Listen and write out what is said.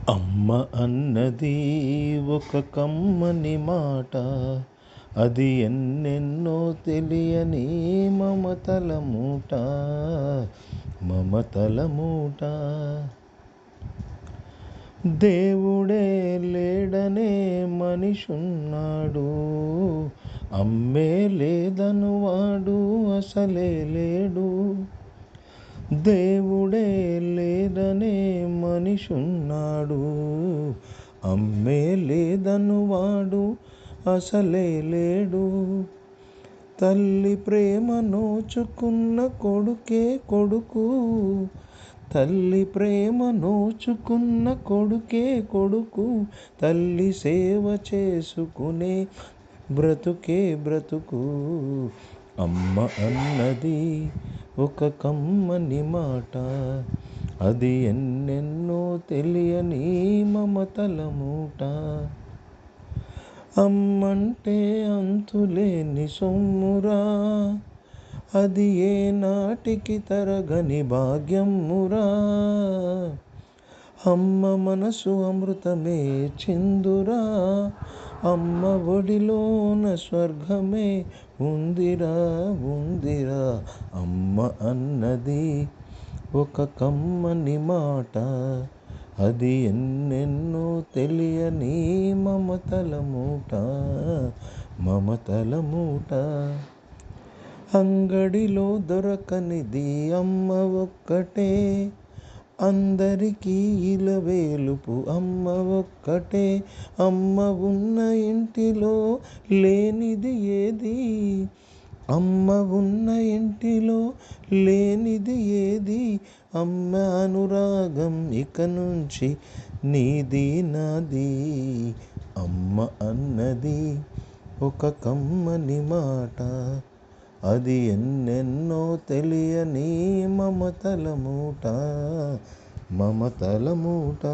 అమ్మ అన్నది ఒక కమ్మని మాట, అది ఎన్నెన్నో తెలియని మమతల మూట, మమతల మూట. దేవుడే లేడనే మనిషున్నాడు, అమ్మే లేదనువాడు అసలే లేడు. దేవుడే లేదనే మనిషున్నాడు, అమ్మే లేదనువాడు అసలే లేడు. తల్లి ప్రేమ నోచుకున్న కొడుకే కొడుకు, తల్లి ప్రేమ నోచుకున్న కొడుకే కొడుకు, తల్లి సేవ చేసుకునే బ్రతుకే బ్రతుకు. అమ్మ అన్నది ఒక కమ్మని మాట, అది ఎన్నెన్నో తెలియని మమతల మూట. అమ్మంటే అంతులేని సొమ్మురా, అది ఏ నాటికి తరగని భాగ్యమురా. అమ్మ మనసు అమృతమే చిందురా, అమ్మ ఒడిలోన స్వర్గమే ఉందిరా ఉందిరా. అమ్మ అన్నది ఒక కమ్మని మాట, అది ఎన్నెన్నో తెలియని మమతల మూట, మమతల మూట. అంగడిలో దొరకనిది అమ్మ ఒక్కటే, అందరికీ ఇలవేలుపు అమ్మ ఒక్కటే. అమ్మ ఉన్న ఇంటిలో లేనిది ఏది, అమ్మ ఉన్న ఇంటిలో లేనిది ఏది. అమ్మ అనురాగం ఇక నుంచి నీది నాది. అమ్మ అన్నది ఒక కమ్మని మాట, అది ఎన్నెన్నో తెలియని మమతల మూట, మమతల మూట.